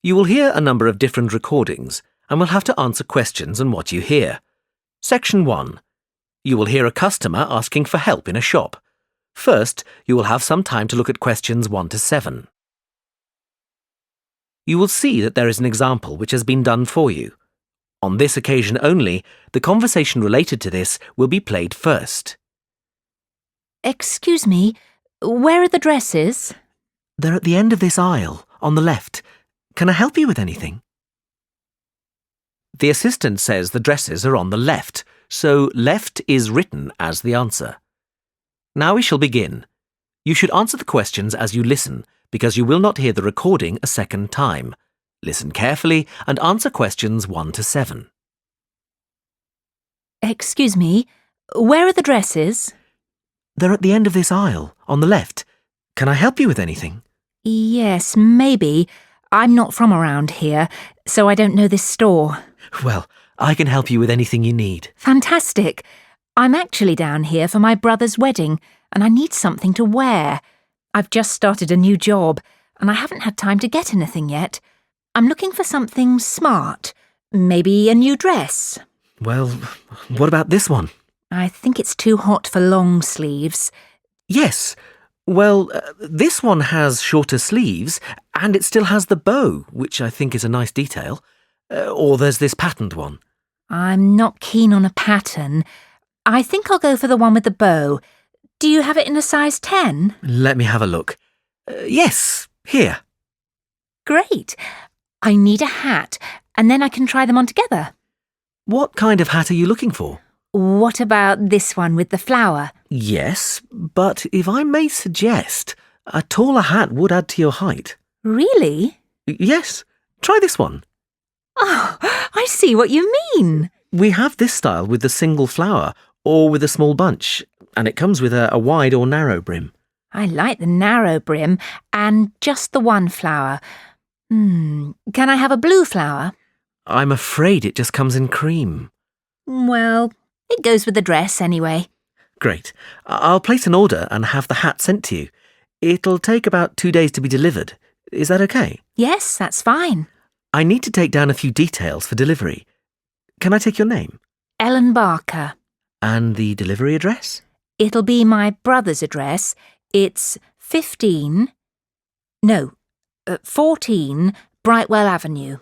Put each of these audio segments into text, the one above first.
You will hear a number of different recordings and will have to answer questions on what you hear. Section 1. You will hear a customer asking for help in a shop. First, you will have some time to look at questions 1 to 7. You will see that there is an example which has been done for you. On this occasion only, the conversation related to this will be played first. Excuse me, where are the dresses? They're at the end of this aisle, on the left. Can I help you with anything? The assistant says the dresses are on the left, so left is written as the answer. Now we shall begin. You should answer the questions as you listen, because you will not hear the recording a second time. Listen carefully and answer questions 1 to 7. Excuse me, where are the dresses? They're at the end of this aisle, on the left. Can I help you with anything? Yes, maybe. I'm not from around here, so I don't know this store. Well, I can help you with anything you need. Fantastic. I'm actually down here for my brother's wedding, and I need something to wear. I've just started a new job, and I haven't had time to get anything yet. I'm looking for something smart. Maybe a new dress. Well, what about this one? I think it's too hot for long sleeves. Yes. Well, this one has shorter sleeves, and it still has the bow, which I think is a nice detail. Or there's this patterned one. I'm not keen on a pattern. I think I'll go for the one with the bow. Do you have it in a size 10? Let me have a look. Yes, here. Great. I need a hat, and then I can try them on together. What kind of hat are you looking for? What about this one with the flower? Yes, but if I may suggest, a taller hat would add to your height. Really? Yes, try this one. Oh, I see what you mean. We have this style with the single flower or with a small bunch, and it comes with a wide or narrow brim. I like the narrow brim and just the one flower. Can I have a blue flower? I'm afraid it just comes in cream. Well, it goes with the dress anyway. Great. I'll place an order and have the hat sent to you. It'll take about 2 days to be delivered. Is that okay? Yes, that's fine. I need to take down a few details for delivery. Can I take your name? Ellen Barker. And the delivery address? It'll be my brother's address. It's 14 Brightwell Avenue.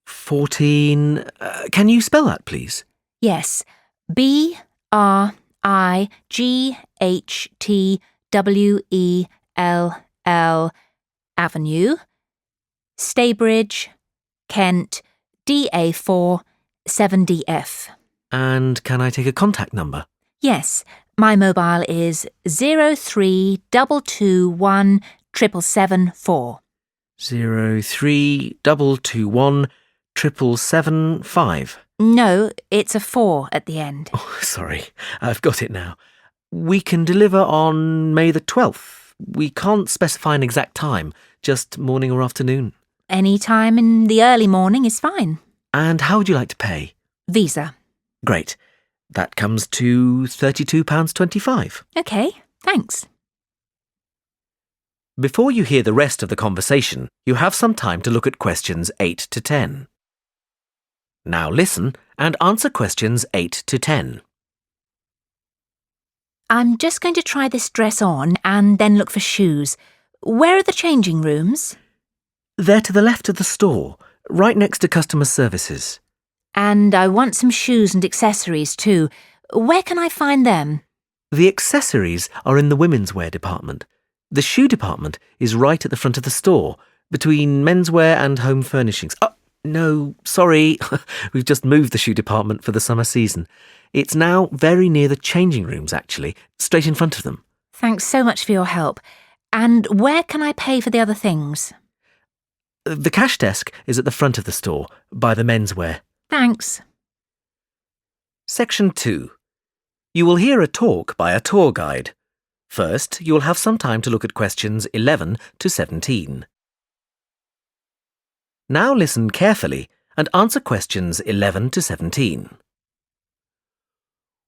14... can you spell that, please? Yes. BRIGHTWELL Avenue, Staybridge, Kent, DA4 7DF. And can I take a contact number? Yes, my mobile is 03221 7774. 03221 7775. No, it's a 4 at the end. Oh, sorry, I've got it now. We can deliver on May the 12th. We can't specify an exact time, just morning or afternoon. Any time in the early morning is fine. And how would you like to pay? Visa. Great. That comes to £32.25. OK, thanks. Before you hear the rest of the conversation, you have some time to look at questions 8 to 10. Now listen and answer questions 8 to 10. I'm just going to try this dress on and then look for shoes. Where are the changing rooms? They're to the left of the store, right next to customer services. And I want some shoes and accessories too. Where can I find them? The accessories are in the women's wear department. The shoe department is right at the front of the store, between menswear and home furnishings. Oh, no, sorry. We've just moved the shoe department for the summer season. It's now very near the changing rooms, actually, straight in front of them. Thanks so much for your help. And where can I pay for the other things? The cash desk is at the front of the store, by the menswear. Thanks. Section 2. You will hear a talk by a tour guide. First, you will have some time to look at questions 11 to 17. Now listen carefully and answer questions 11 to 17.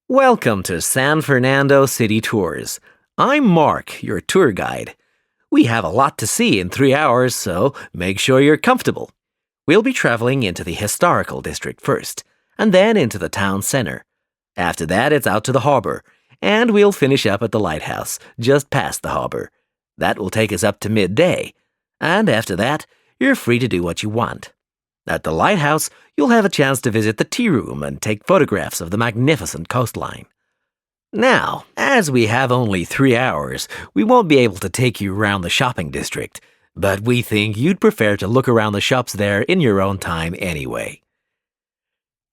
Welcome to San Fernando City Tours. I'm Mark, your tour guide. We have a lot to see in 3 hours, so make sure you're comfortable. We'll be travelling into the historical district first, and then into the town centre. After that, it's out to the harbour, and we'll finish up at the lighthouse, just past the harbour. That will take us up to midday, and after that, you're free to do what you want. At the lighthouse, you'll have a chance to visit the tea room and take photographs of the magnificent coastline. Now, as we have only 3 hours, we won't be able to take you around the shopping district, but we think you'd prefer to look around the shops there in your own time anyway.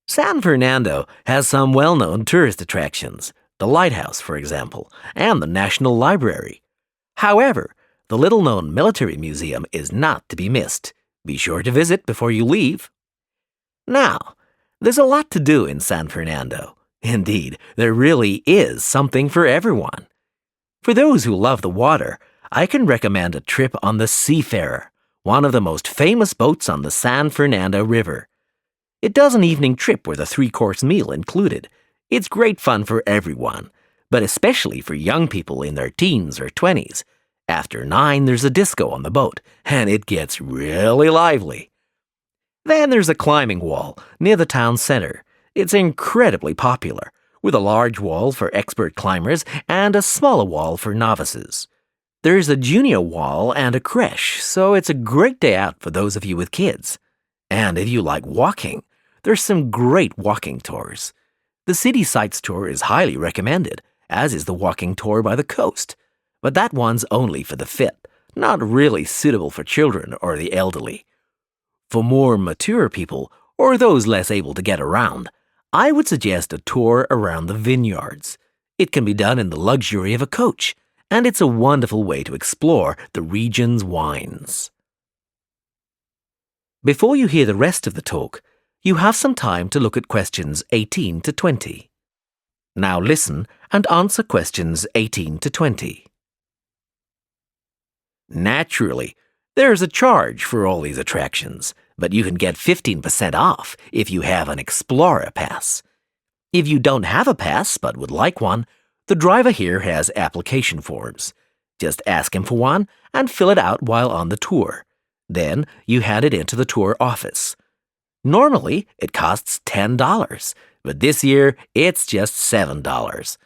San Fernando has some well-known tourist attractions, the lighthouse, for example, and the National Library. However, the little-known military museum is not to be missed. Be sure to visit before you leave. Now, there's a lot to do in San Fernando. Indeed, there really is something for everyone. For those who love the water, I can recommend a trip on the Seafarer, one of the most famous boats on the San Fernando River. It does an evening trip with a 3-course meal included. It's great fun for everyone, but especially for young people in their teens or 20s. After 9, there's a disco on the boat, and it gets really lively. Then there's a climbing wall near the town centre. It's incredibly popular, with a large wall for expert climbers and a smaller wall for novices. There's a junior wall and a creche, so it's a great day out for those of you with kids. And if you like walking, there's some great walking tours. The City Sights tour is highly recommended, as is the walking tour by the coast. But that one's only for the fit, not really suitable for children or the elderly. For more mature people, or those less able to get around, I would suggest a tour around the vineyards. It can be done in the luxury of a coach, and it's a wonderful way to explore the region's wines. Before you hear the rest of the talk, you have some time to look at questions 18 to 20. Now listen and answer questions 18 to 20. Naturally, there's a charge for all these attractions, but you can get 15% off if you have an Explorer Pass. If you don't have a pass but would like one, the driver here has application forms. Just ask him for one and fill it out while on the tour. Then you hand it into the tour office. Normally, it costs $10, but this year it's just $7.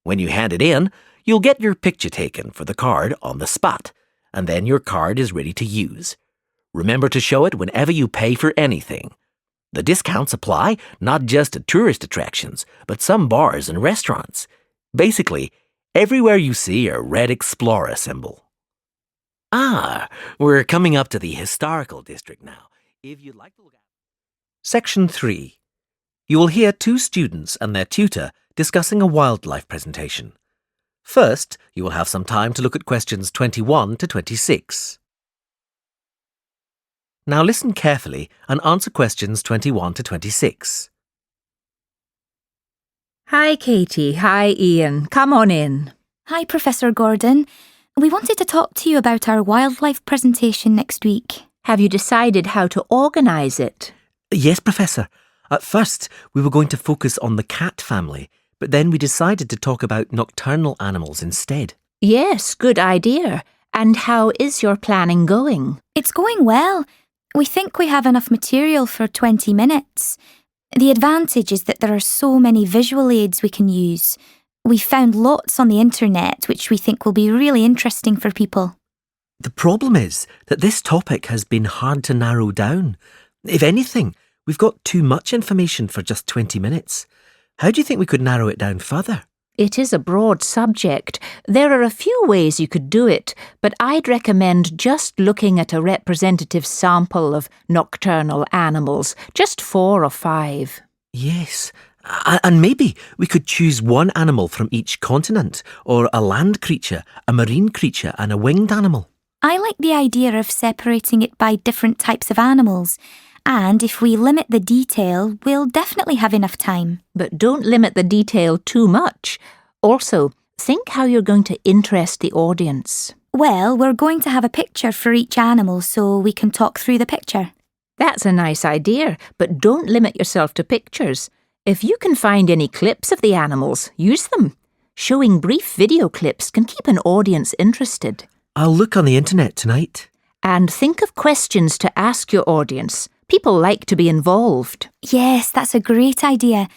When you hand it in, you'll get your picture taken for the card on the spot, and then your card is ready to use. Remember to show it whenever you pay for anything. The discounts apply not just to tourist attractions, but some bars and restaurants. Basically, everywhere you see a red Explorer symbol. We're coming up to the historical district now. If you'd like to look at Section 3. You will hear 2 students and their tutor discussing a wildlife presentation. First, you will have some time to look at questions 21 to 26. Now listen carefully and answer questions 21 to 26. Hi, Katie. Hi, Ian. Come on in. Hi, Professor Gordon. We wanted to talk to you about our wildlife presentation next week. Have you decided how to organise it? Yes, Professor. At first, we were going to focus on the cat family, but then we decided to talk about nocturnal animals instead. Yes, good idea. And how is your planning going? It's going well. We think we have enough material for 20 minutes. The advantage is that there are so many visual aids we can use. We found lots on the internet which we think will be really interesting for people. The problem is that this topic has been hard to narrow down. If anything, we've got too much information for just 20 minutes. How do you think we could narrow it down further? It is a broad subject. There are a few ways you could do it, but I'd recommend just looking at a representative sample of nocturnal animals, just 4 or 5. Yes, and maybe we could choose one animal from each continent, or a land creature, a marine creature and a winged animal. I like the idea of separating it by different types of animals. And if we limit the detail, we'll definitely have enough time. But don't limit the detail too much. Also, think how you're going to interest the audience. Well, we're going to have a picture for each animal so we can talk through the picture. That's a nice idea, but don't limit yourself to pictures. If you can find any clips of the animals, use them. Showing brief video clips can keep an audience interested. I'll look on the internet tonight. And think of questions to ask your audience. People like to be involved. Yes, that's a great idea.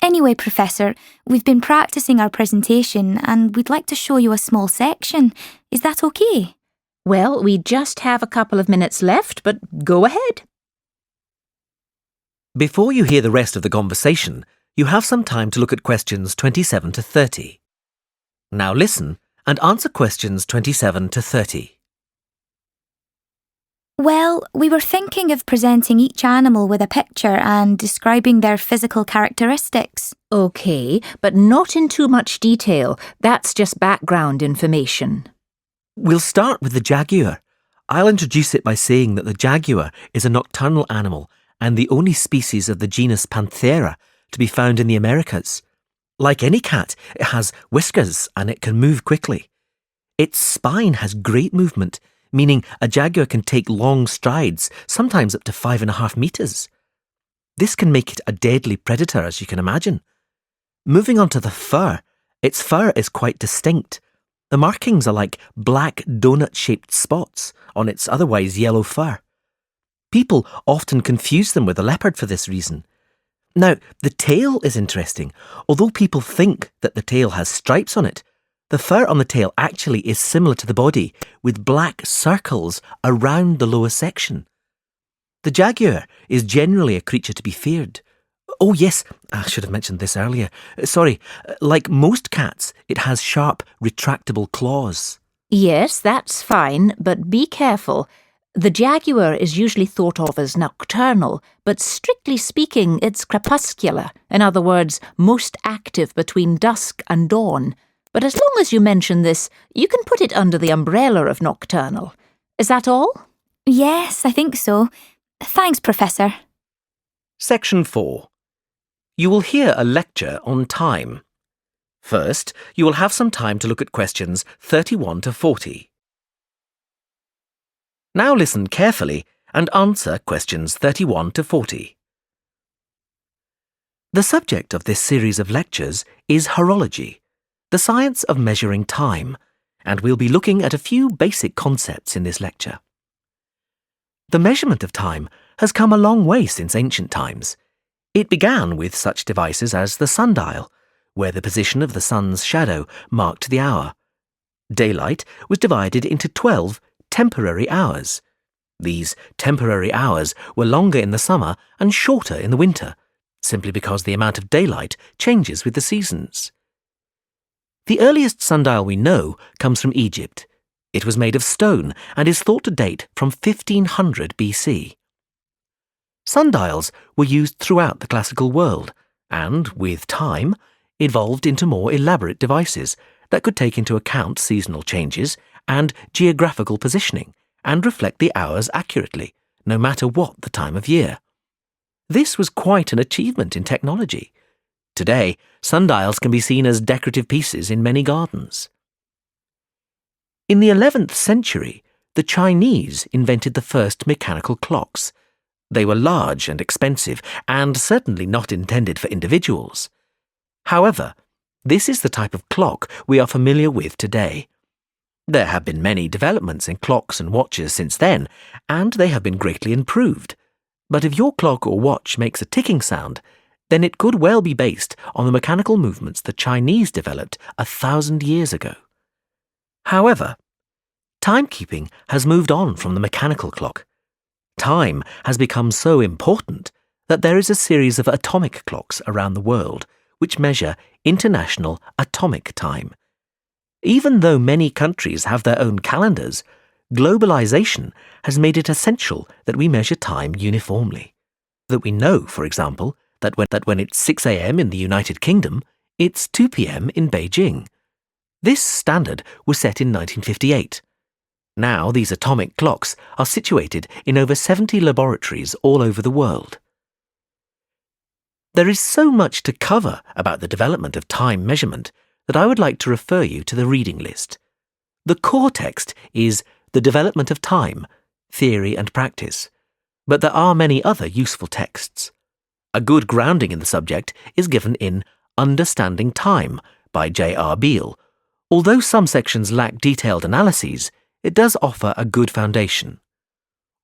Anyway, Professor, we've been practicing our presentation and we'd like to show you a small section. Is that okay? Well, we just have a couple of minutes left, but go ahead. Before you hear the rest of the conversation, you have some time to look at questions 27 to 30. Now listen and answer questions 27 to 30. Well, we were thinking of presenting each animal with a picture and describing their physical characteristics. OK, but not in too much detail. That's just background information. We'll start with the jaguar. I'll introduce it by saying that the jaguar is a nocturnal animal and the only species of the genus Panthera to be found in the Americas. Like any cat, it has whiskers and it can move quickly. Its spine has great movement, meaning a jaguar can take long strides, sometimes up to 5.5 meters. This can make it a deadly predator, as you can imagine. Moving on to the fur, its fur is quite distinct. The markings are like black donut-shaped spots on its otherwise yellow fur. People often confuse them with a leopard for this reason. Now, the tail is interesting. Although people think that the tail has stripes on it, the fur on the tail actually is similar to the body, with black circles around the lower section. The jaguar is generally a creature to be feared. Oh yes, I should have mentioned this earlier. Sorry, like most cats, it has sharp, retractable claws. Yes, that's fine, but be careful. The jaguar is usually thought of as nocturnal, but strictly speaking, it's crepuscular. In other words, most active between dusk and dawn. But as long as you mention this, you can put it under the umbrella of nocturnal. Is that all? Yes, I think so. Thanks, Professor. Section 4. You will hear a lecture on time. First, you will have some time to look at questions 31 to 40. Now listen carefully and answer questions 31 to 40. The subject of this series of lectures is horology, the science of measuring time, and we'll be looking at a few basic concepts in this lecture. The measurement of time has come a long way since ancient times. It began with such devices as the sundial, where the position of the sun's shadow marked the hour. Daylight was divided into 12 temporary hours. These temporary hours were longer in the summer and shorter in the winter, simply because the amount of daylight changes with the seasons. The earliest sundial we know comes from Egypt. It was made of stone and is thought to date from 1500 BC. Sundials were used throughout the classical world and, with time, evolved into more elaborate devices that could take into account seasonal changes and geographical positioning and reflect the hours accurately, no matter what the time of year. This was quite an achievement in technology. Today, sundials can be seen as decorative pieces in many gardens. In the 11th century, the Chinese invented the first mechanical clocks. They were large and expensive, and certainly not intended for individuals. However, this is the type of clock we are familiar with today. There have been many developments in clocks and watches since then, and they have been greatly improved. But if your clock or watch makes a ticking sound, then it could well be based on the mechanical movements the Chinese developed 1,000 years ago. However, timekeeping has moved on from the mechanical clock. Time has become so important that there is a series of atomic clocks around the world which measure international atomic time. Even though many countries have their own calendars, globalization has made it essential that we measure time uniformly. That we know, for example, that when it's 6 a.m. in the United Kingdom, it's 2 p.m. in Beijing. This standard was set in 1958. Now these atomic clocks are situated in over 70 laboratories all over the world. There is so much to cover about the development of time measurement that I would like to refer you to the reading list. The core text is The Development of Time, Theory and Practice, but there are many other useful texts. A good grounding in the subject is given in Understanding Time by J.R. Beale. Although some sections lack detailed analyses, it does offer a good foundation.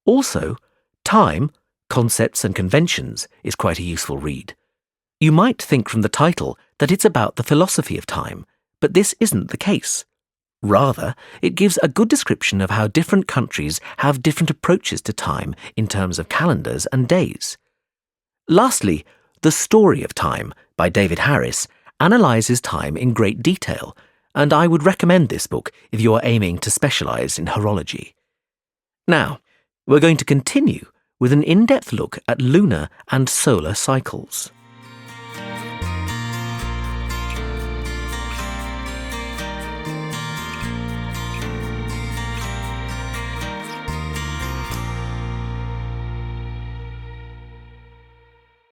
Also, Time, Concepts and Conventions is quite a useful read. You might think from the title that it's about the philosophy of time, but this isn't the case. Rather, it gives a good description of how different countries have different approaches to time in terms of calendars and days. Lastly, The Story of Time by David Harris analyses time in great detail, and I would recommend this book if you are aiming to specialise in horology. Now, we're going to continue with an in-depth look at lunar and solar cycles.